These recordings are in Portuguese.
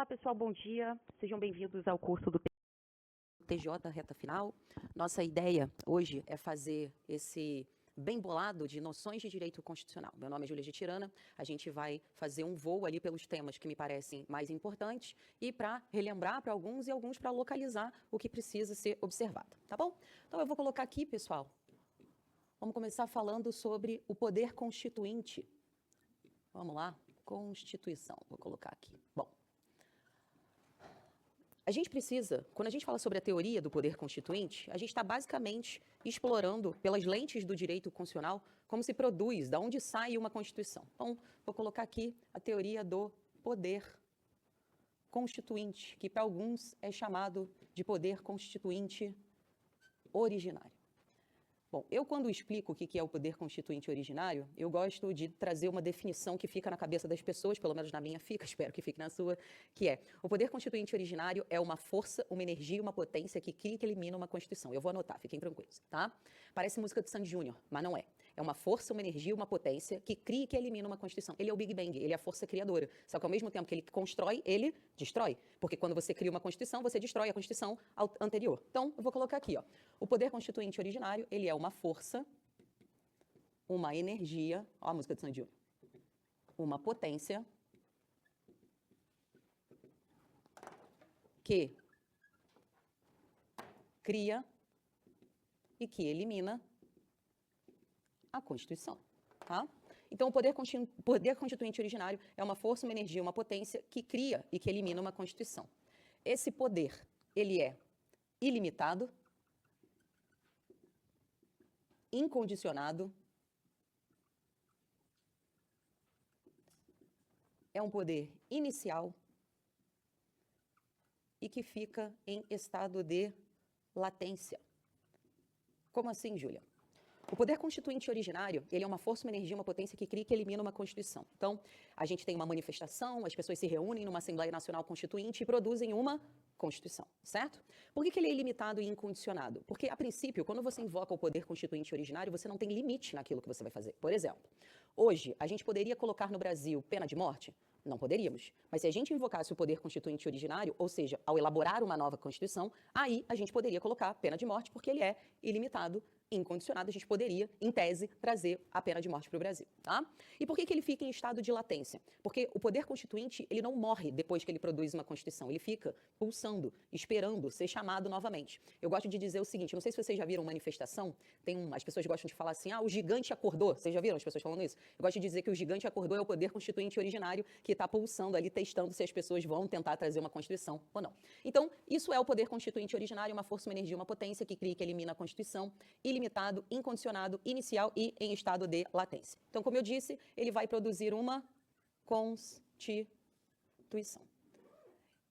Olá, pessoal, bom dia. Sejam bem-vindos ao curso do TJ Reta Final. Nossa ideia hoje é fazer esse bem bolado de noções de direito constitucional. Meu nome é Júlia de Tirana, a gente vai fazer um voo ali pelos temas que me parecem mais importantes e para relembrar para alguns e alguns para localizar o que precisa ser observado, tá bom? Então eu vou colocar aqui, pessoal, vamos começar falando sobre o poder constituinte. Vamos lá, Constituição, vou colocar aqui. Bom, a gente precisa, quando a gente fala sobre a teoria do poder constituinte, a gente está basicamente explorando pelas lentes do direito constitucional como se produz, da onde sai uma Constituição. Então, vou colocar aqui a teoria do poder constituinte, que para alguns é chamado de poder constituinte originário. Bom, eu quando explico o que é o poder constituinte originário, eu gosto de trazer uma definição que fica na cabeça das pessoas, pelo menos na minha fica, espero que fique na sua, que é: o poder constituinte originário é uma força, uma energia, uma potência que cria e que elimina uma Constituição. Eu vou anotar, fiquem tranquilos, tá? Parece música do Sandy Júnior, mas não é. É uma força, uma energia, uma potência que cria e que elimina uma Constituição. Ele é o Big Bang, ele é a força criadora. Só que ao mesmo tempo que ele constrói, ele destrói. Porque quando você cria uma Constituição, você destrói a Constituição anterior. Então, eu vou colocar aqui, ó. O poder constituinte originário, ele é uma força, uma energia, ó a música do Sandy Júnior, uma potência que cria e que elimina a Constituição, tá? Então, o poder constituinte originário é uma força, uma energia, uma potência que cria e que elimina uma Constituição. Esse poder, ele é ilimitado, incondicionado, é um poder inicial e que fica em estado de latência. Como assim, Júlia? O poder constituinte originário, ele é uma força, uma energia, uma potência que cria e que elimina uma Constituição. Então, a gente tem uma manifestação, as pessoas se reúnem numa Assembleia Nacional Constituinte e produzem uma Constituição, certo? Por que ele é ilimitado e incondicionado? Porque, a princípio, quando você invoca o poder constituinte originário, você não tem limite naquilo que você vai fazer. Por exemplo, hoje, a gente poderia colocar no Brasil pena de morte? Não poderíamos. Mas se a gente invocasse o poder constituinte originário, ou seja, ao elaborar uma nova Constituição, aí a gente poderia colocar pena de morte, porque ele é ilimitado, incondicionado, a gente poderia, em tese, trazer a pena de morte para o Brasil, tá? E por que ele fica em estado de latência? Porque o poder constituinte, ele não morre depois que ele produz uma Constituição, ele fica pulsando, esperando ser chamado novamente. Eu gosto de dizer o seguinte, não sei se vocês já viram manifestação, as pessoas gostam de falar assim, o gigante acordou, vocês já viram as pessoas falando isso? Eu gosto de dizer que o gigante acordou é o poder constituinte originário que está pulsando ali, testando se as pessoas vão tentar trazer uma Constituição ou não. Então, isso é o poder constituinte originário, uma força, uma energia, uma potência que cria e que elimina a Constituição, ilimitado, incondicionado, inicial e em estado de latência. Então, como eu disse, ele vai produzir uma Constituição.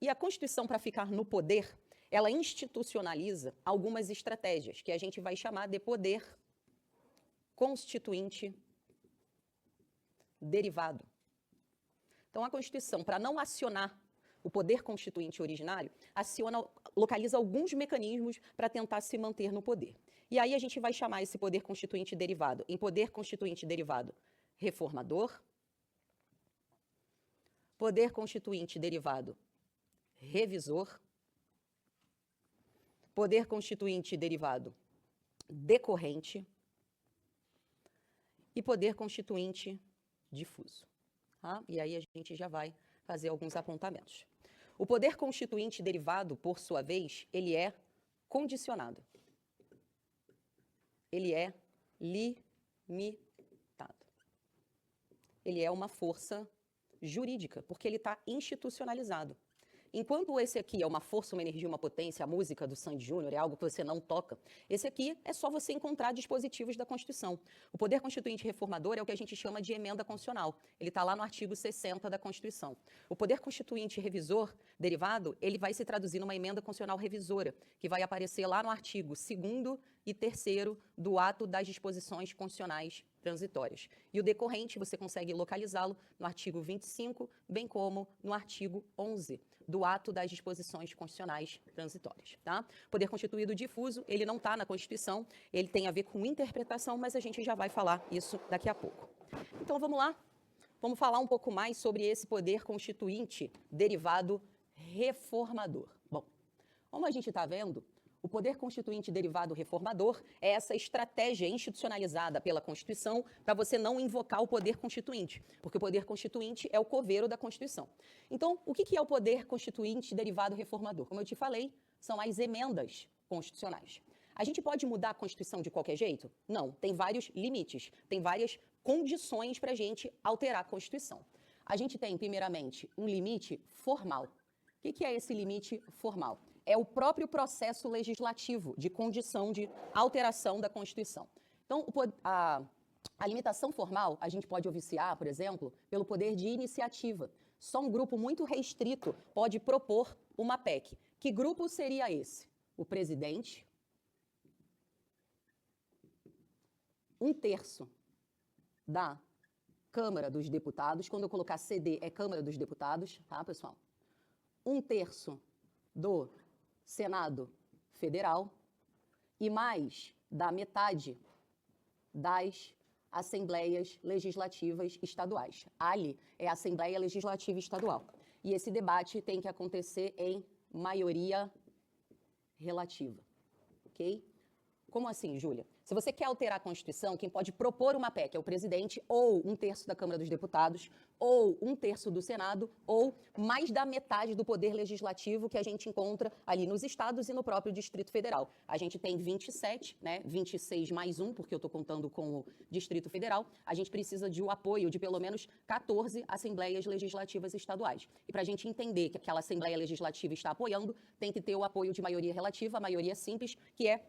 E a Constituição, para ficar no poder, ela institucionaliza algumas estratégias que a gente vai chamar de poder constituinte derivado. Então, a Constituição, para não acionar o poder constituinte originário, localiza alguns mecanismos para tentar se manter no poder. E aí a gente vai chamar esse poder constituinte derivado em poder constituinte derivado reformador, poder constituinte derivado revisor, poder constituinte derivado decorrente e poder constituinte difuso. Tá? E aí a gente já vai fazer alguns apontamentos. O poder constituinte derivado, por sua vez, ele é condicionado. Ele é limitado. Ele é uma força jurídica, porque ele está institucionalizado. Enquanto esse aqui é uma força, uma energia, uma potência, a música do Sandy Júnior é algo que você não toca, esse aqui é só você encontrar dispositivos da Constituição. O poder constituinte reformador é o que a gente chama de emenda constitucional. Ele está lá no artigo 60 da Constituição. O poder constituinte revisor derivado, ele vai se traduzir numa emenda constitucional revisora, que vai aparecer lá no artigo 2º e 3º do ato das disposições constitucionais transitórias. E o decorrente, você consegue localizá-lo no artigo 25, bem como no artigo 11 do ato das disposições constitucionais transitórias, tá? Poder constituído difuso, ele não está na Constituição, ele tem a ver com interpretação, mas a gente já vai falar isso daqui a pouco. Então, vamos lá? Vamos falar um pouco mais sobre esse poder constituinte derivado reformador. Bom, como a gente está vendo, o poder constituinte derivado reformador é essa estratégia institucionalizada pela Constituição para você não invocar o poder constituinte, porque o poder constituinte é o coveiro da Constituição. Então, o que é o poder constituinte derivado reformador? Como eu te falei, são as emendas constitucionais. A gente pode mudar a Constituição de qualquer jeito? Não, tem vários limites, tem várias condições para a gente alterar a Constituição. A gente tem, primeiramente, um limite formal. O que é esse limite formal? É o próprio processo legislativo de condição de alteração da Constituição. Então, a limitação formal, a gente pode oficiar, por exemplo, pelo poder de iniciativa. Só um grupo muito restrito pode propor uma PEC. Que grupo seria esse? O presidente, 1/3 da Câmara dos Deputados. Quando eu colocar CD, é Câmara dos Deputados, tá, pessoal? 1/3 do Senado Federal e mais da metade das Assembleias Legislativas Estaduais. Ali é a Assembleia Legislativa Estadual. E esse debate tem que acontecer em maioria relativa, ok? Como assim, Júlia? Se você quer alterar a Constituição, quem pode propor uma PEC é o presidente, ou 1/3 da Câmara dos Deputados, ou 1/3 do Senado, ou mais da metade do poder legislativo que a gente encontra ali nos estados e no próprio Distrito Federal. A gente tem 27, né? 26 mais 1, porque eu estou contando com o Distrito Federal. A gente precisa de o apoio de pelo menos 14 Assembleias Legislativas Estaduais. E para a gente entender que aquela Assembleia Legislativa está apoiando, tem que ter o apoio de maioria relativa, a maioria simples, que é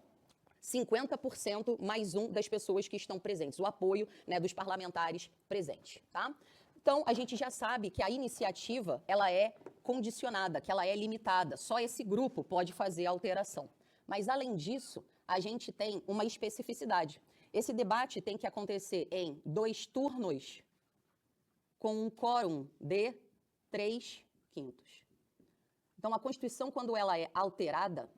50% mais 1 das pessoas que estão presentes, o apoio, né, dos parlamentares presentes, tá? Então, a gente já sabe que a iniciativa, ela é condicionada, que ela é limitada, só esse grupo pode fazer a alteração. Mas, além disso, a gente tem uma especificidade. Esse debate tem que acontecer em 2 turnos com um quórum de 3/5. Então, a Constituição, quando ela é alterada,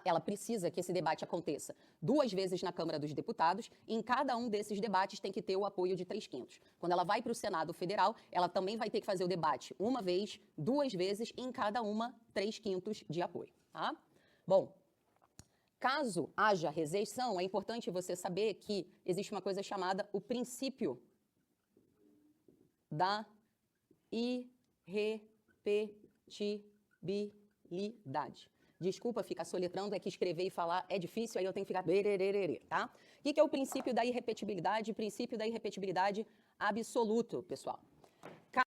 ela precisa que esse debate aconteça 2 vezes na Câmara dos Deputados, e em cada um desses debates tem que ter o apoio de 3/5. Quando ela vai para o Senado Federal, ela também vai ter que fazer o debate 1 vez, 2 vezes, e em cada uma, 3/5 de apoio, tá? Bom, caso haja rejeição, é importante você saber que existe uma coisa chamada o princípio da irrepetibilidade. Desculpa ficar soletrando, é que escrever e falar é difícil, aí eu tenho que ficar... tá? O que é o princípio da irrepetibilidade? O princípio da irrepetibilidade absoluto, pessoal.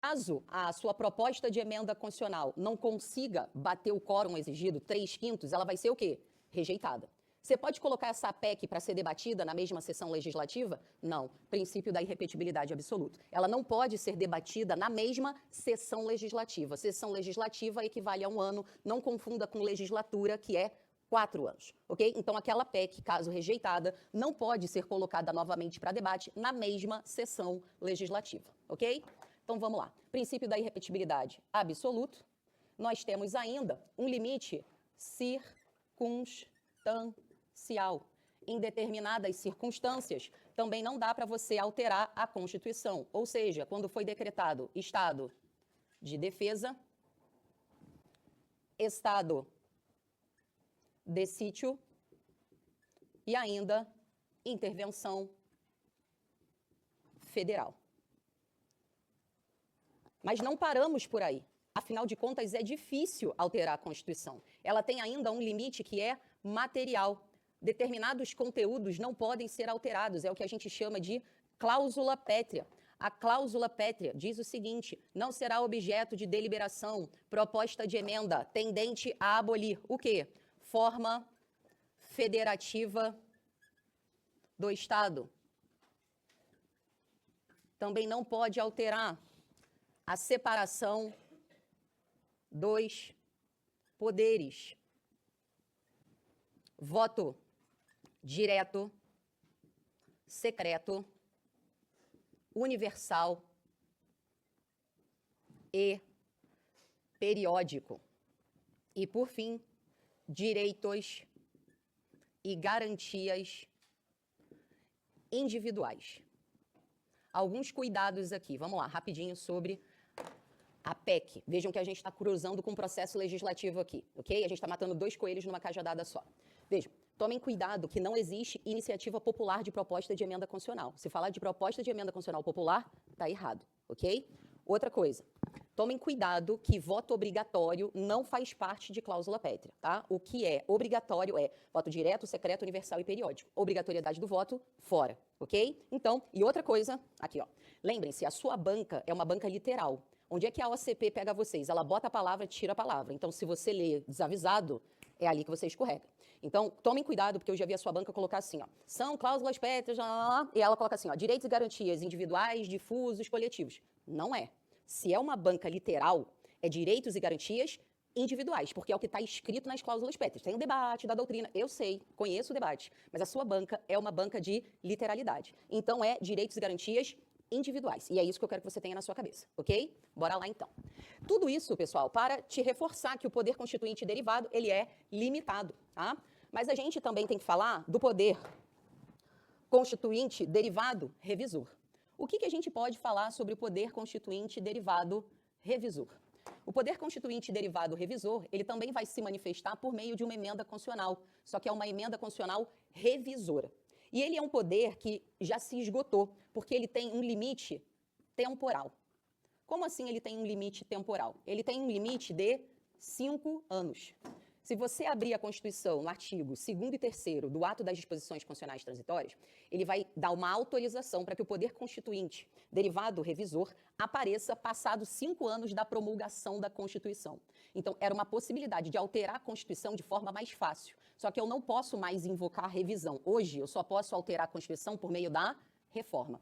Caso a sua proposta de emenda constitucional não consiga bater o quórum exigido, 3/5, ela vai ser o quê? Rejeitada. Você pode colocar essa PEC para ser debatida na mesma sessão legislativa? Não. Princípio da irrepetibilidade absoluta. Ela não pode ser debatida na mesma sessão legislativa. Sessão legislativa equivale a 1 ano, não confunda com legislatura, que é 4 anos, ok? Então, aquela PEC, caso rejeitada, não pode ser colocada novamente para debate na mesma sessão legislativa, ok? Então, vamos lá. Princípio da irrepetibilidade absoluto. Nós temos ainda um limite circunstancial. Em determinadas circunstâncias, também não dá para você alterar a Constituição. Ou seja, quando foi decretado estado de defesa, estado de sítio e ainda intervenção federal. Mas não paramos por aí. Afinal de contas, é difícil alterar a Constituição. Ela tem ainda um limite que é material. Determinados conteúdos não podem ser alterados, é o que a gente chama de cláusula pétrea. A cláusula pétrea diz o seguinte: não será objeto de deliberação, proposta de emenda tendente a abolir o quê? Forma federativa do Estado. Também não pode alterar a separação dos poderes. Voto direto, secreto, universal e periódico. E, por fim, direitos e garantias individuais. Alguns cuidados aqui, vamos lá, rapidinho sobre A PEC. Vejam que a gente está cruzando com o processo legislativo aqui, ok? A gente está matando 2 coelhos numa cajadada só. Vejam, tomem cuidado que não existe iniciativa popular de proposta de emenda constitucional. Se falar de proposta de emenda constitucional popular, está errado, ok? Outra coisa, tomem cuidado que voto obrigatório não faz parte de cláusula pétrea, tá? O que é obrigatório é voto direto, secreto, universal e periódico. Obrigatoriedade do voto, fora, ok? Então, e outra coisa, aqui ó, lembrem-se, a sua banca é uma banca literal. Onde é que a OCP pega vocês? Ela bota a palavra, tira a palavra. Então, se você lê desavisado, é ali que você escorrega. Então, tomem cuidado, porque eu já vi a sua banca colocar assim, ó, são cláusulas pétreas, e ela coloca assim, ó, direitos e garantias individuais, difusos, coletivos. Não é. Se é uma banca literal, é direitos e garantias individuais, porque é o que está escrito nas cláusulas pétreas. Tem um debate da doutrina, eu sei, conheço o debate, mas a sua banca é uma banca de literalidade. Então, é direitos e garantias individuais. E é isso que eu quero que você tenha na sua cabeça, ok? Bora lá, então. Tudo isso, pessoal, para te reforçar que o poder constituinte derivado, ele é limitado, tá? Mas a gente também tem que falar do poder constituinte derivado revisor. O que a gente pode falar sobre o poder constituinte derivado revisor? O poder constituinte derivado revisor, ele também vai se manifestar por meio de uma emenda constitucional, só que é uma emenda constitucional revisora. E ele é um poder que já se esgotou, porque ele tem um limite temporal. Como assim ele tem um limite temporal? Ele tem um limite de 5 anos. Se você abrir a Constituição no artigo 2º e 3º do ato das disposições constitucionais transitórias, ele vai dar uma autorização para que o poder constituinte derivado revisor apareça passados 5 anos da promulgação da Constituição. Então, era uma possibilidade de alterar a Constituição de forma mais fácil. Só que eu não posso mais invocar revisão. Hoje, eu só posso alterar a Constituição por meio da reforma.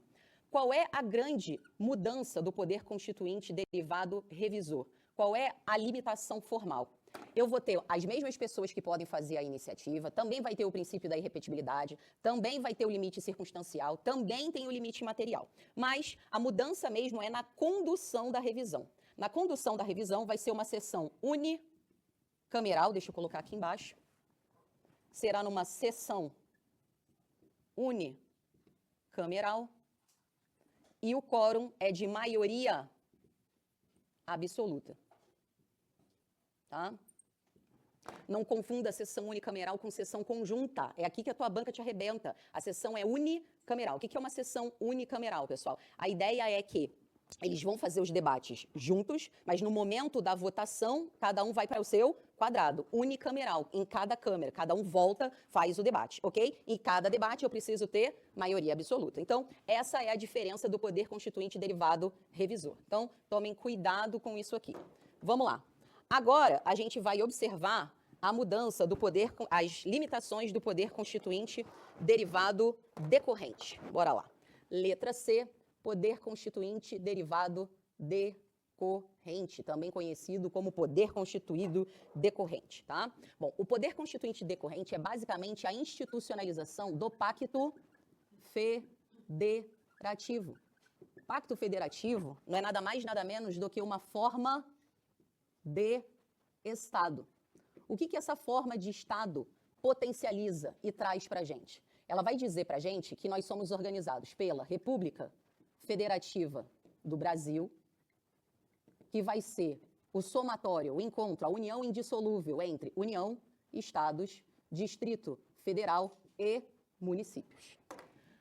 Qual é a grande mudança do poder constituinte derivado revisor? Qual é a limitação formal? Eu vou ter as mesmas pessoas que podem fazer a iniciativa, também vai ter o princípio da irrepetibilidade, também vai ter o limite circunstancial, também tem o limite material. Mas a mudança mesmo é na condução da revisão. Na condução da revisão vai ser uma sessão unicameral, deixa eu colocar aqui embaixo, será numa sessão unicameral e o quórum é de maioria absoluta. Tá? Não confunda a sessão unicameral com sessão conjunta. É aqui que a tua banca te arrebenta. A sessão é unicameral. O que é uma sessão unicameral, pessoal? A ideia é que eles vão fazer os debates juntos, mas no momento da votação, cada um vai para o seu quadrado. Unicameral, em cada câmara. Cada um volta, faz o debate, ok? Em cada debate eu preciso ter maioria absoluta. Então, essa é a diferença do poder constituinte derivado revisor. Então, tomem cuidado com isso aqui. Vamos lá. Agora, a gente vai observar a mudança do poder, as limitações do poder constituinte derivado decorrente. Bora lá. Letra C, poder constituinte derivado decorrente, também conhecido como poder constituído decorrente, tá? Bom, o poder constituinte decorrente é basicamente a institucionalização do pacto federativo. Pacto federativo não é nada mais, nada menos do que uma forma de Estado. O que essa forma de Estado potencializa e traz para a gente? Ela vai dizer para a gente que nós somos organizados pela República Federativa do Brasil, que vai ser o somatório, o encontro, a união indissolúvel entre União, Estados, Distrito Federal e municípios.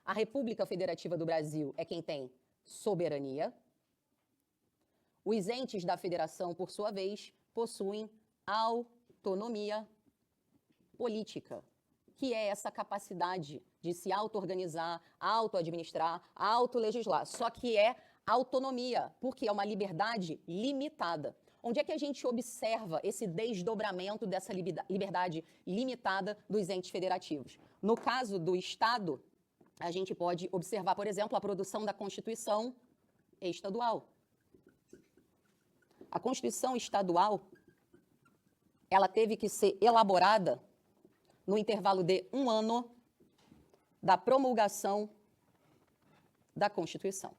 A República Federativa do Brasil é quem tem soberania. Os entes da federação, por sua vez, possuem autonomia política, que é essa capacidade de se auto-organizar, auto-administrar, auto-legislar. Só que é autonomia, porque é uma liberdade limitada. Onde é que a gente observa esse desdobramento dessa liberdade limitada dos entes federativos? No caso do Estado, a gente pode observar, por exemplo, a produção da Constituição estadual. A Constituição estadual, ela teve que ser elaborada no intervalo de 1 ano da promulgação da Constituição.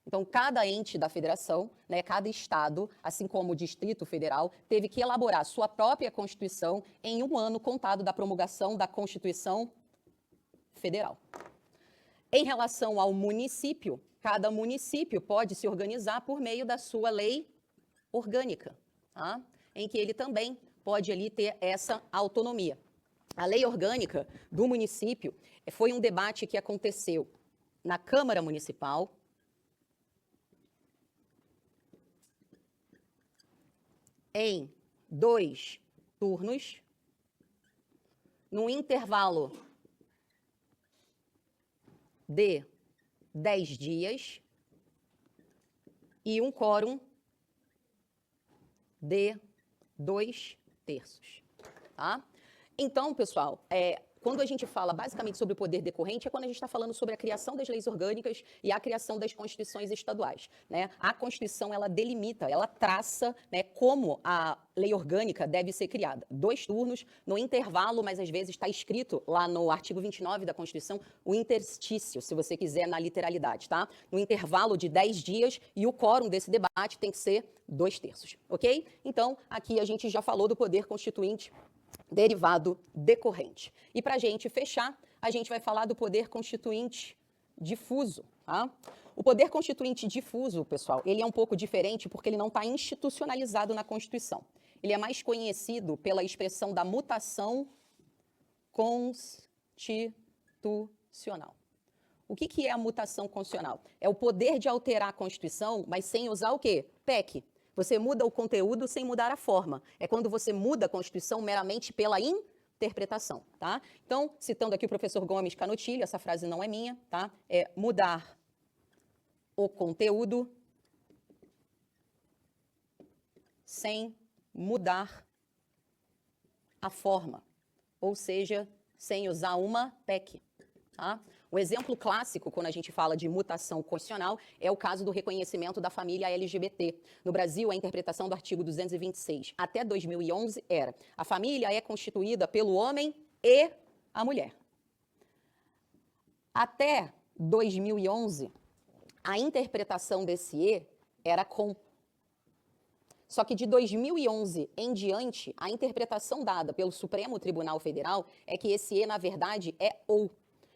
Então, cada ente da federação, né, cada estado, assim como o Distrito Federal, teve que elaborar sua própria Constituição em 1 ano contado da promulgação da Constituição Federal. Em relação ao município, Cada município pode se organizar por meio da sua lei orgânica, tá? Em que ele também pode ali ter essa autonomia. A lei orgânica do município foi um debate que aconteceu na Câmara Municipal, em 2 turnos, num intervalo de 10 dias e um quórum de 2/3, tá? Então, pessoal, quando a gente fala basicamente sobre o poder decorrente, é quando a gente está falando sobre a criação das leis orgânicas e a criação das constituições estaduais, né? A Constituição, ela delimita, ela traça, né, como a lei orgânica deve ser criada. 2 turnos, no intervalo, mas às vezes está escrito lá no artigo 29 da Constituição, o interstício, se você quiser, na literalidade, tá? No intervalo de 10 dias e o quórum desse debate tem que ser 2/3, ok? Então, aqui a gente já falou do poder constituinte derivado decorrente. E para a gente fechar, a gente vai falar do poder constituinte difuso, tá? O poder constituinte difuso, pessoal, ele é um pouco diferente porque ele não está institucionalizado na Constituição. Ele é mais conhecido pela expressão da mutação constitucional. O que é a mutação constitucional? É o poder de alterar a Constituição, mas sem usar o quê? PEC. Você muda o conteúdo sem mudar a forma. É quando você muda a Constituição meramente pela interpretação, tá? Então, citando aqui o professor Gomes Canutilho, essa frase não é minha, tá? É mudar o conteúdo sem mudar a forma, ou seja, sem usar uma PEC, tá? O exemplo clássico, quando a gente fala de mutação constitucional, é o caso do reconhecimento da família LGBT. No Brasil, a interpretação do artigo 226 até 2011 era: a família é constituída pelo homem e a mulher. Até 2011, a interpretação desse E era com. Só que de 2011 em diante, a interpretação dada pelo Supremo Tribunal Federal é que esse E, na verdade, é ou.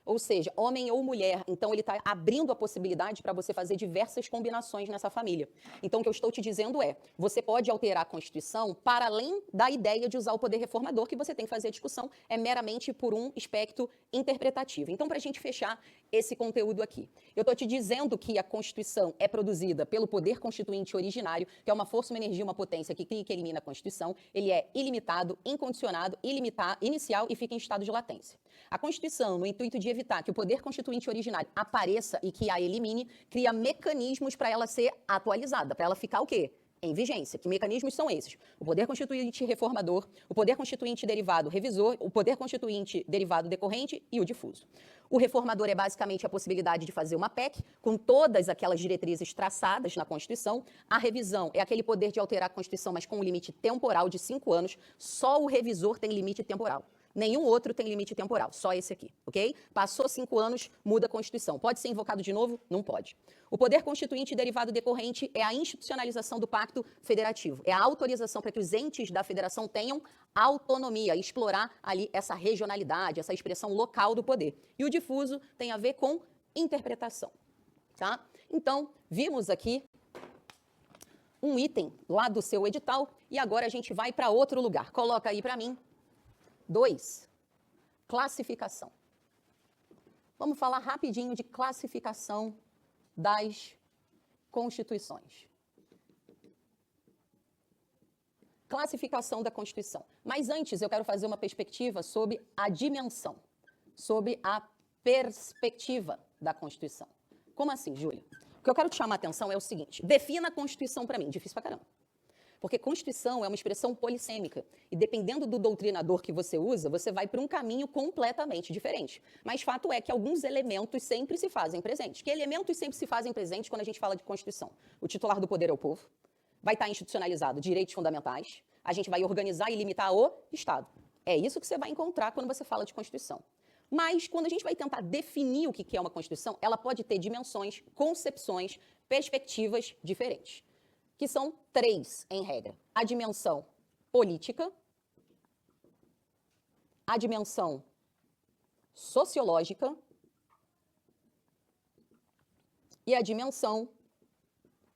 Ou seja, homem ou mulher. Então, ele está abrindo a possibilidade para você fazer diversas combinações nessa família. Então, o que eu estou te dizendo é, você pode alterar a Constituição para além da ideia de usar o poder reformador, que você tem que fazer a discussão, é meramente por um aspecto interpretativo. Então, para a gente fechar esse conteúdo aqui, eu estou te dizendo que a Constituição é produzida pelo poder constituinte originário, que é uma força, uma energia, uma potência que cria e que elimina a Constituição. Ele é ilimitado, incondicionado, inicial e fica em estado de latência. A Constituição, no intuito de evitar que o poder constituinte originário apareça e que a elimine, cria mecanismos para ela ser atualizada, para ela ficar o quê? Em vigência. Que mecanismos são esses? O poder constituinte reformador, o poder constituinte derivado revisor, o poder constituinte derivado decorrente e o difuso. O reformador é basicamente a possibilidade de fazer uma PEC com todas aquelas diretrizes traçadas na Constituição. A revisão é aquele poder de alterar a Constituição, mas com um limite temporal de 5 anos. Só o revisor tem limite temporal. Nenhum outro tem limite temporal, só esse aqui, ok? Passou 5 anos, muda a Constituição. Pode ser invocado de novo? Não pode. O poder constituinte derivado decorrente é a institucionalização do pacto federativo. É a autorização para que os entes da federação tenham autonomia, explorar ali essa regionalidade, essa expressão local do poder. E o difuso tem a ver com interpretação, tá? Então, vimos aqui um item lá do seu edital e agora a gente vai para outro lugar. Coloca aí para mim. 2, classificação. Vamos falar rapidinho de classificação das constituições. Classificação da Constituição. Mas antes eu quero fazer uma perspectiva sobre a dimensão, sobre a perspectiva da Constituição. Como assim, Júlia? O que eu quero te chamar a atenção é o seguinte: defina a Constituição para mim. Difícil pra caramba. Porque Constituição é uma expressão polissêmica. E dependendo do doutrinador que você usa, você vai para um caminho completamente diferente. Mas fato é que alguns elementos sempre se fazem presentes. Que elementos sempre se fazem presentes quando a gente fala de Constituição? O titular do poder é o povo. Vai estar institucionalizado direitos fundamentais. A gente vai organizar e limitar o Estado. É isso que você vai encontrar quando você fala de Constituição. Mas, quando a gente vai tentar definir o que é uma Constituição, ela pode ter dimensões, concepções, perspectivas diferentes. Que são 3, em regra. A dimensão política, a dimensão sociológica e a dimensão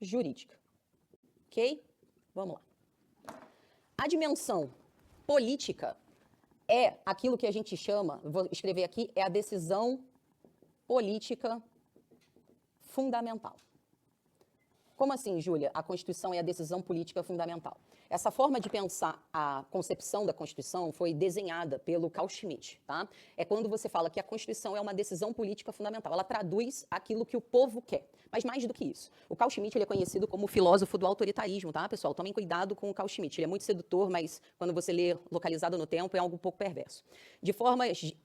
jurídica. Ok? Vamos lá. A dimensão política é aquilo que a gente chama, vou escrever aqui, é a decisão política fundamental. Como assim, Júlia? A Constituição é a decisão política fundamental. Essa forma de pensar a concepção da Constituição foi desenhada pelo Carl Schmitt, tá? É quando você fala que a Constituição é uma decisão política fundamental. Ela traduz aquilo que o povo quer. Mas mais do que isso. O Carl Schmitt, ele é conhecido como o filósofo do autoritarismo, tá, pessoal? Tomem cuidado com o Carl Schmitt. Ele é muito sedutor, mas quando você lê localizado no tempo, é algo um pouco perverso. De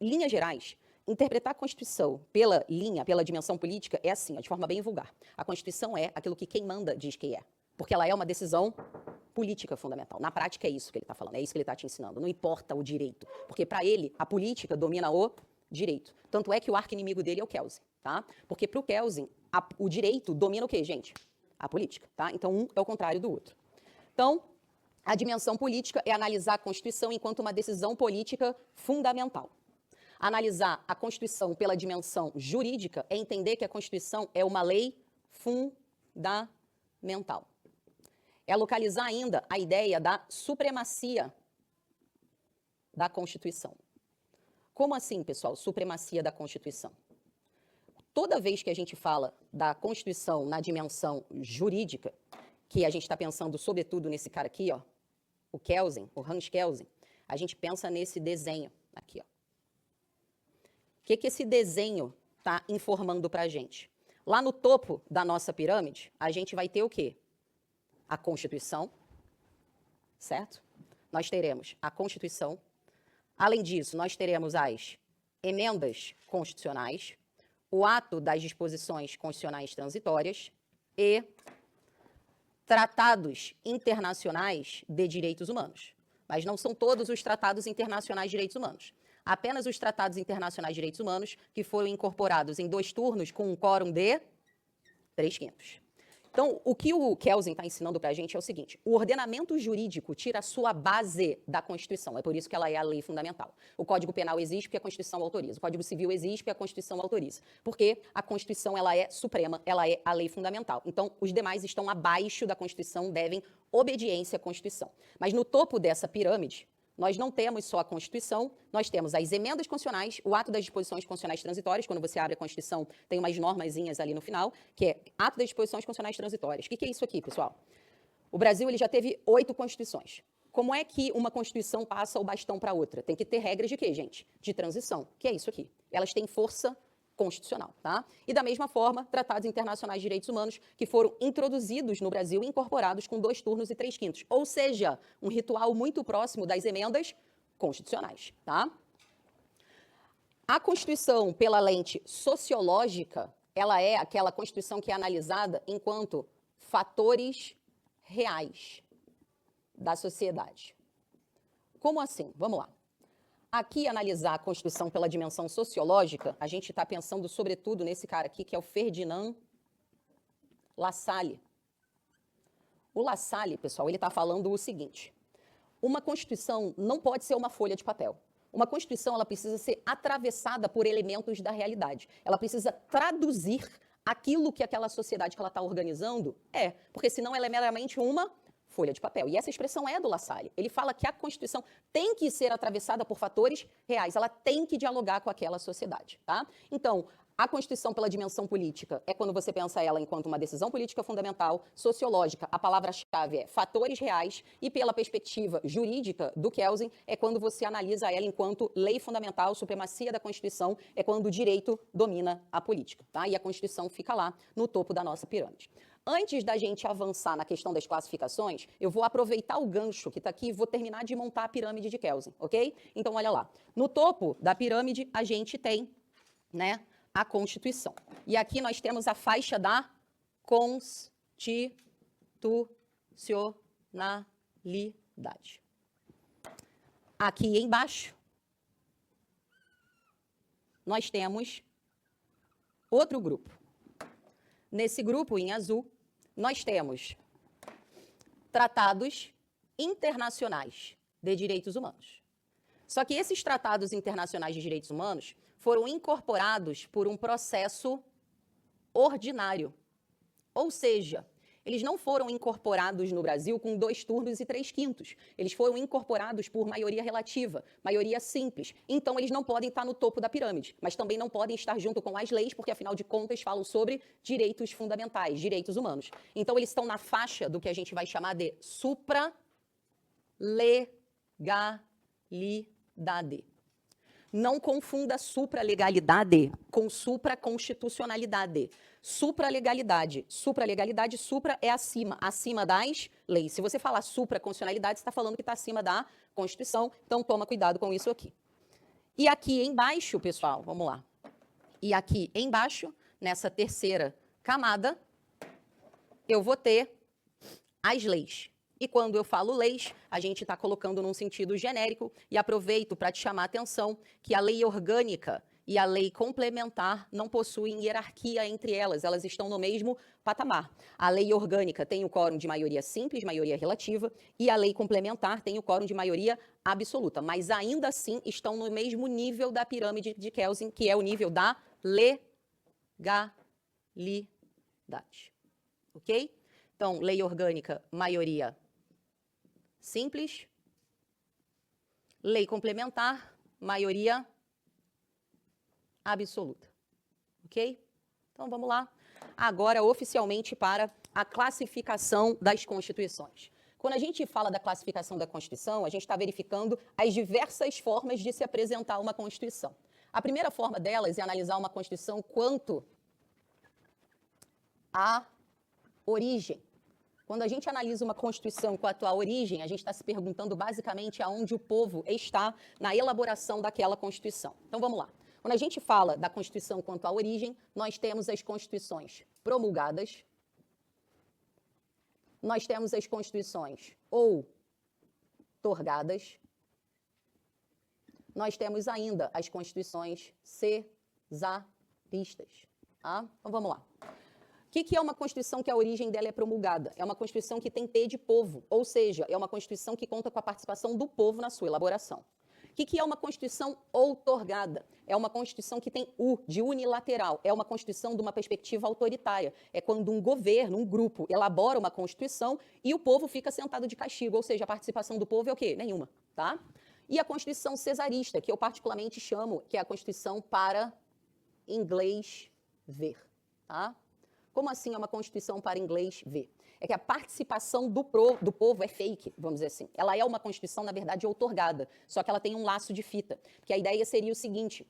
linhas gerais, interpretar a Constituição pela linha, pela dimensão política, é assim, ó, de forma bem vulgar. A Constituição é aquilo que quem manda diz que é. Porque ela é uma decisão política fundamental. Na prática é isso que ele está falando, é isso que ele está te ensinando. Não importa o direito, porque para ele a política domina o direito. Tanto é que o arqui-inimigo dele é o Kelsen, tá? Porque para o Kelsen, o direito domina o quê, gente? A política, tá? Então um é o contrário do outro. Então, a dimensão política é analisar a Constituição enquanto uma decisão política fundamental. Analisar a Constituição pela dimensão jurídica é entender que a Constituição é uma lei fundamental. É localizar ainda a ideia da supremacia da Constituição. Como assim, pessoal, supremacia da Constituição? Toda vez que a gente fala da Constituição na dimensão jurídica, que a gente está pensando sobretudo nesse cara aqui, ó, o Kelsen, o Hans Kelsen, a gente pensa nesse desenho aqui, ó. O que esse desenho está informando para a gente? Lá no topo da nossa pirâmide, a gente vai ter o quê? A Constituição, certo? Nós teremos a Constituição. Além disso, nós teremos as emendas constitucionais, o ato das disposições constitucionais transitórias e tratados internacionais de direitos humanos. Mas não são todos os tratados internacionais de direitos humanos. Apenas os tratados internacionais de direitos humanos que foram incorporados em 2 turnos com um quórum de 3/5. Então, o que o Kelsen está ensinando para a gente é o seguinte: o ordenamento jurídico tira a sua base da Constituição, é por isso que ela é a lei fundamental. O Código Penal existe porque a Constituição autoriza, o Código Civil existe porque a Constituição autoriza, porque a Constituição ela é suprema, ela é a lei fundamental. Então, os demais estão abaixo da Constituição, devem obediência à Constituição. Mas no topo dessa pirâmide, nós não temos só a Constituição, nós temos as emendas constitucionais, o ato das disposições constitucionais transitórias, quando você abre a Constituição, tem umas normazinhas ali no final, que é ato das disposições constitucionais transitórias. O que é isso aqui, pessoal? O Brasil ele já teve 8 constituições. Como é que uma Constituição passa o bastão para outra? Tem que ter regras de quê, gente? De transição, que é isso aqui. Elas têm força constitucional, tá? E da mesma forma, tratados internacionais de direitos humanos que foram introduzidos no Brasil e incorporados com 2 turnos e 3/5, ou seja, um ritual muito próximo das emendas constitucionais, tá? A Constituição, pela lente sociológica, ela é aquela Constituição que é analisada enquanto fatores reais da sociedade. Como assim? Vamos lá. Aqui, analisar a Constituição pela dimensão sociológica, a gente está pensando sobretudo nesse cara aqui, que é o Ferdinand Lassalle. O Lassalle, pessoal, ele está falando o seguinte: uma Constituição não pode ser uma folha de papel. Uma Constituição ela precisa ser atravessada por elementos da realidade. Ela precisa traduzir aquilo que aquela sociedade que ela está organizando é, porque senão ela é meramente uma folha de papel. E essa expressão é do Lassalle. Ele fala que a Constituição tem que ser atravessada por fatores reais, ela tem que dialogar com aquela sociedade, tá? Então, a Constituição pela dimensão política é quando você pensa ela enquanto uma decisão política fundamental, sociológica, a palavra-chave é fatores reais, e pela perspectiva jurídica do Kelsen é quando você analisa ela enquanto lei fundamental, supremacia da Constituição, é quando o direito domina a política, tá? E a Constituição fica lá no topo da nossa pirâmide. Antes da gente avançar na questão das classificações, eu vou aproveitar o gancho que está aqui e vou terminar de montar a pirâmide de Kelsen, ok? Então, olha lá. No topo da pirâmide, a gente tem, né, a Constituição. E aqui nós temos a faixa da constitucionalidade. Aqui embaixo, nós temos outro grupo. Nesse grupo, em azul, nós temos tratados internacionais de direitos humanos. Só que esses tratados internacionais de direitos humanos foram incorporados por um processo ordinário. Ou seja, eles não foram incorporados no Brasil com 2 turnos e 3/5. Eles foram incorporados por maioria relativa, maioria simples. Então, eles não podem estar no topo da pirâmide, mas também não podem estar junto com as leis, porque, afinal de contas, falam sobre direitos fundamentais, direitos humanos. Então, eles estão na faixa do que a gente vai chamar de supralegalidade. Não confunda supralegalidade com supraconstitucionalidade. Supralegalidade. Supralegalidade, supra é acima, acima das leis. Se você falar supraconstitucionalidade, você está falando que está acima da Constituição, então toma cuidado com isso aqui. E aqui embaixo, pessoal, vamos lá. E aqui embaixo, nessa terceira camada, eu vou ter as leis. E quando eu falo leis, a gente está colocando num sentido genérico e aproveito para te chamar a atenção que a lei orgânica e a lei complementar não possuem hierarquia entre elas, elas estão no mesmo patamar. A lei orgânica tem o quórum de maioria simples, maioria relativa, e a lei complementar tem o quórum de maioria absoluta, mas ainda assim estão no mesmo nível da pirâmide de Kelsen, que é o nível da legalidade. Ok? Então, lei orgânica, maioria simples. Lei complementar, maioria absoluta. Ok? Então, vamos lá. Agora, oficialmente, para a classificação das constituições. Quando a gente fala da classificação da Constituição, a gente está verificando as diversas formas de se apresentar uma Constituição. A primeira forma delas é analisar uma Constituição quanto à origem. Quando a gente analisa uma Constituição quanto à origem, a gente está se perguntando basicamente aonde o povo está na elaboração daquela Constituição. Então, vamos lá. Quando a gente fala da Constituição quanto à origem, nós temos as Constituições promulgadas, nós temos as Constituições outorgadas, nós temos ainda as Constituições cesaristas. Tá? Então, vamos lá. O que é uma Constituição que a origem dela é promulgada? É uma Constituição que tem P de povo, ou seja, é uma Constituição que conta com a participação do povo na sua elaboração. O que é uma Constituição outorgada? É uma Constituição que tem U, de unilateral. É uma Constituição de uma perspectiva autoritária. É quando um governo, um grupo, elabora uma Constituição e o povo fica sentado de castigo, ou seja, a participação do povo é o quê? Nenhuma, tá? E a Constituição cesarista, que eu particularmente chamo, que é a Constituição para inglês ver, tá? Como assim é uma Constituição para inglês ver? É que a participação do povo é fake, vamos dizer assim. Ela é uma Constituição, na verdade, outorgada, só que ela tem um laço de fita. Porque a ideia seria o seguinte: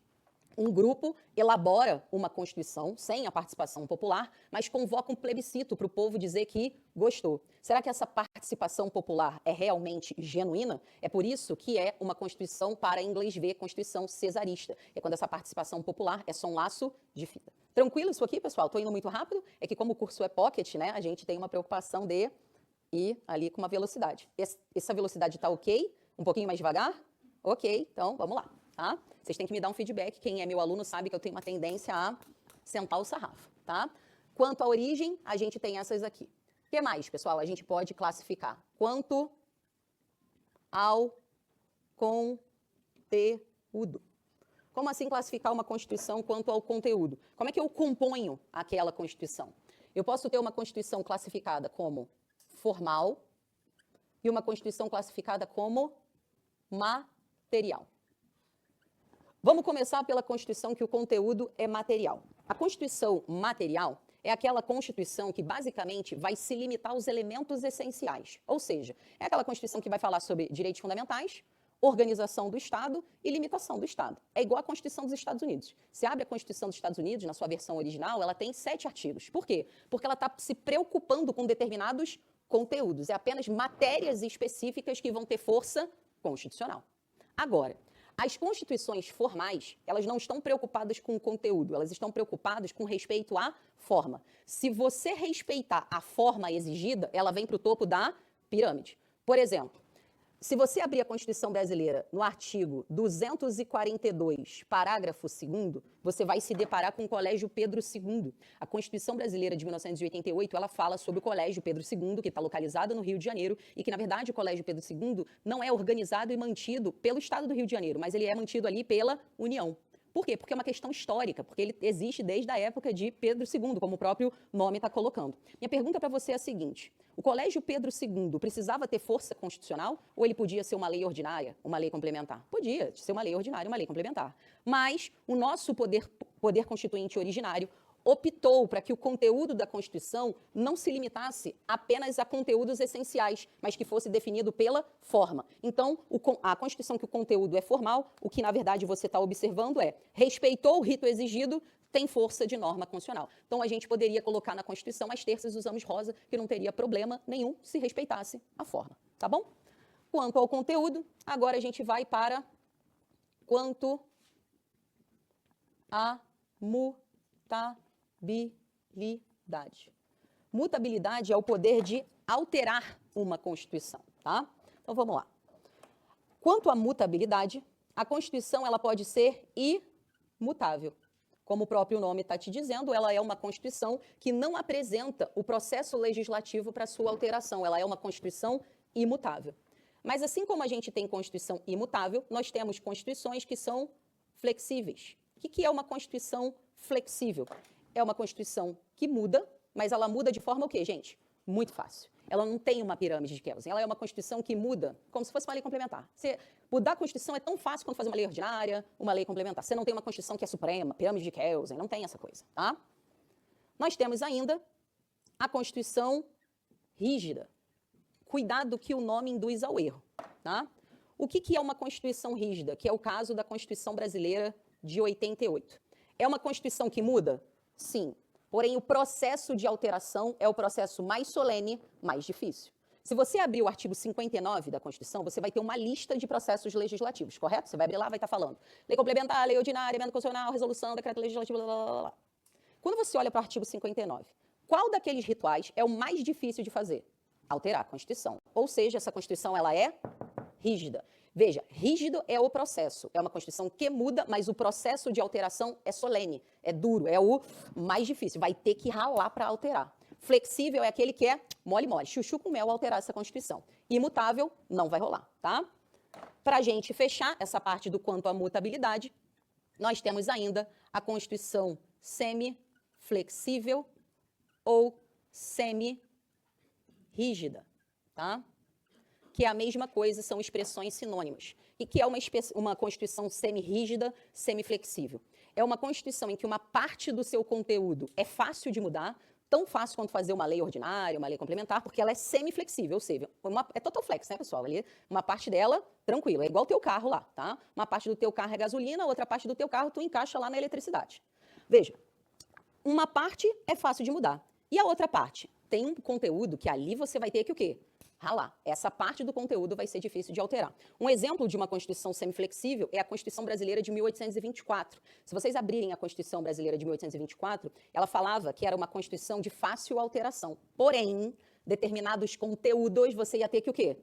um grupo elabora uma Constituição sem a participação popular, mas convoca um plebiscito para o povo dizer que gostou. Será que essa participação popular é realmente genuína? É por isso que é uma Constituição para inglês ver, Constituição cesarista. É quando essa participação popular é só um laço de fita. Tranquilo isso aqui, pessoal? Estou indo muito rápido? É que como o curso é pocket, né, a gente tem uma preocupação de ir ali com uma velocidade. Essa velocidade está ok? Um pouquinho mais devagar? Ok, então vamos lá. Tá? Vocês têm que me dar um feedback. Quem é meu aluno sabe que eu tenho uma tendência a sentar o sarrafo. Tá? Quanto à origem, a gente tem essas aqui. O que mais, pessoal? A gente pode classificar. Quanto ao conteúdo. Como assim classificar uma Constituição quanto ao conteúdo? Como é que eu componho aquela Constituição? Eu posso ter uma Constituição classificada como formal e uma Constituição classificada como material. Vamos começar pela Constituição que o conteúdo é material. A Constituição material é aquela Constituição que basicamente vai se limitar aos elementos essenciais. Ou seja, é aquela Constituição que vai falar sobre direitos fundamentais, organização do Estado e limitação do Estado. É igual à Constituição dos Estados Unidos. Você abre a Constituição dos Estados Unidos, na sua versão original, ela tem 7 artigos. Por quê? Porque ela está se preocupando com determinados conteúdos. É apenas matérias específicas que vão ter força constitucional. Agora, as constituições formais, elas não estão preocupadas com o conteúdo, elas estão preocupadas com respeito à forma. Se você respeitar a forma exigida, ela vem para o topo da pirâmide. Por exemplo, se você abrir a Constituição brasileira no artigo 242, parágrafo 2º, você vai se deparar com o Colégio Pedro II. A Constituição brasileira de 1988, ela fala sobre o Colégio Pedro II, que está localizado no Rio de Janeiro, e que, na verdade, o Colégio Pedro II não é organizado e mantido pelo Estado do Rio de Janeiro, mas ele é mantido ali pela União. Por quê? Porque é uma questão histórica, porque ele existe desde a época de Pedro II, como o próprio nome está colocando. Minha pergunta para você é a seguinte: o Colégio Pedro II precisava ter força constitucional ou ele podia ser uma lei ordinária, uma lei complementar? Podia ser uma lei ordinária, uma lei complementar. Mas o nosso poder constituinte originário optou para que o conteúdo da Constituição não se limitasse apenas a conteúdos essenciais, mas que fosse definido pela forma. Então, a Constituição que o conteúdo é formal, o que, na verdade, você está observando respeitou o rito exigido, tem força de norma constitucional. Então, a gente poderia colocar na Constituição as terças usamos rosa, que não teria problema nenhum se respeitasse a forma, tá bom? Quanto ao conteúdo, agora a gente vai para quanto a mutabilidade. Mutabilidade é o poder de alterar uma Constituição, tá? Então, vamos lá. Quanto à mutabilidade, a Constituição ela pode ser imutável. Como o próprio nome está te dizendo, ela é uma Constituição que não apresenta o processo legislativo para sua alteração. Ela é uma Constituição imutável. Mas assim como a gente tem Constituição imutável, nós temos Constituições que são flexíveis. O que é uma Constituição flexível? É uma Constituição que muda, mas ela muda de forma o quê, gente? Muito fácil. Ela não tem uma pirâmide de Kelsen. Ela é uma Constituição que muda como se fosse uma lei complementar. Mudar a Constituição é tão fácil quanto fazer uma lei ordinária, uma lei complementar. Você não tem uma Constituição que é suprema, pirâmide de Kelsen, não tem essa coisa, tá? Nós temos ainda a Constituição rígida. Cuidado que o nome induz ao erro, tá? O que é uma Constituição rígida? Que é o caso da Constituição Brasileira de 88. É uma Constituição que muda? Sim. Porém, o processo de alteração é o processo mais solene, mais difícil. Se você abrir o artigo 59 da Constituição, você vai ter uma lista de processos legislativos, correto? Você vai abrir lá, vai estar falando lei complementar, lei ordinária, emenda constitucional, resolução, decreto legislativo, blá, blá, blá, blá. Quando você olha para o artigo 59, qual daqueles rituais é o mais difícil de fazer? Alterar a Constituição. Ou seja, essa Constituição ela é rígida. Veja, rígido é o processo, é uma Constituição que muda, mas o processo de alteração é solene, é duro, é o mais difícil, vai ter que ralar para alterar. Flexível é aquele que é mole-mole, chuchu com mel alterar essa Constituição. Imutável, não vai rolar, tá? Para a gente fechar essa parte do quanto à mutabilidade, nós temos ainda a Constituição semi-flexível ou semi-rígida, tá? Que é a mesma coisa, são expressões sinônimas. E que é uma Constituição semi-rígida, semi-flexível. É uma Constituição em que uma parte do seu conteúdo é fácil de mudar, tão fácil quanto fazer uma lei ordinária, uma lei complementar, porque ela é semi-flexível, ou seja, é total flex, né, pessoal? Ali, uma parte dela, tranquilo, é igual o teu carro lá, tá? Uma parte do teu carro é gasolina, outra parte do teu carro tu encaixa lá na eletricidade. Veja, uma parte é fácil de mudar. E a outra parte? Tem um conteúdo que ali você vai ter que o quê? Ralar. Essa parte do conteúdo vai ser difícil de alterar. Um exemplo de uma Constituição semiflexível é a Constituição Brasileira de 1824. Se vocês abrirem a Constituição Brasileira de 1824, ela falava que era uma Constituição de fácil alteração. Porém, determinados conteúdos você ia ter que o quê?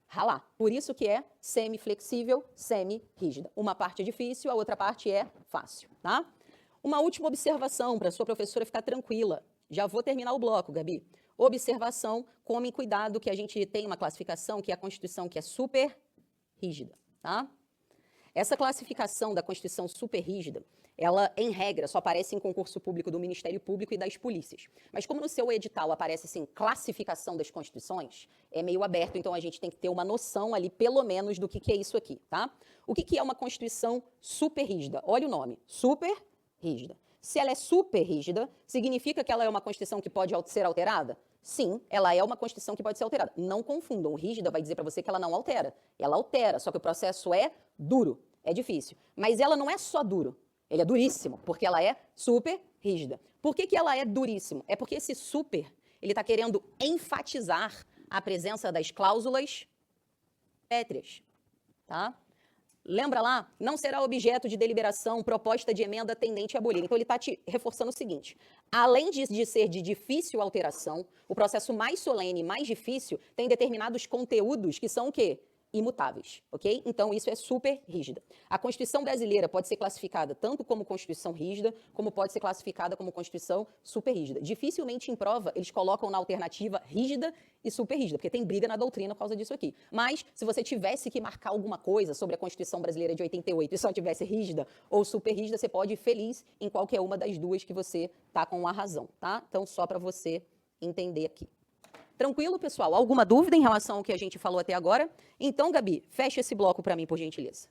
Ralar. Por isso que é semiflexível, semi-rígida. Uma parte é difícil, a outra parte é fácil, tá? Uma última observação para a sua professora ficar tranquila. Já vou terminar o bloco, Gabi. Observação, tomem cuidado que a gente tem uma classificação que é a Constituição que é super rígida, tá? Essa classificação da Constituição super rígida, ela, em regra, só aparece em concurso público do Ministério Público e das polícias. Mas como no seu edital aparece, assim, classificação das Constituições, é meio aberto, então a gente tem que ter uma noção ali, pelo menos, do que é isso aqui, tá? O que é uma Constituição super rígida? Olha o nome, super rígida. Se ela é super rígida, significa que ela é uma Constituição que pode ser alterada? Sim, ela é uma Constituição que pode ser alterada. Não confundam, rígida vai dizer para você que ela não altera. Ela altera, só que o processo é duro, é difícil. Mas ela não é só duro, ele é duríssimo, porque ela é super rígida. Por que ela é duríssimo? É porque esse super, ele está querendo enfatizar a presença das cláusulas pétreas, tá? Lembra lá? Não será objeto de deliberação proposta de emenda tendente a abolir. Então, ele está te reforçando o seguinte. Além de ser de difícil alteração, o processo mais solene e mais difícil tem determinados conteúdos que são o quê? imutáveis, ok? Então, isso é super rígida. A Constituição brasileira pode ser classificada tanto como Constituição rígida, como pode ser classificada como Constituição super rígida. Dificilmente em prova eles colocam na alternativa rígida e super rígida, porque tem briga na doutrina por causa disso aqui. Mas, se você tivesse que marcar alguma coisa sobre a Constituição brasileira de 88 e só tivesse rígida ou super rígida, você pode ir feliz em qualquer uma das duas que você tá com a razão, tá? Então, só para você entender aqui. Tranquilo, pessoal? Alguma dúvida em relação ao que a gente falou até agora? Então, Gabi, fecha esse bloco para mim, por gentileza.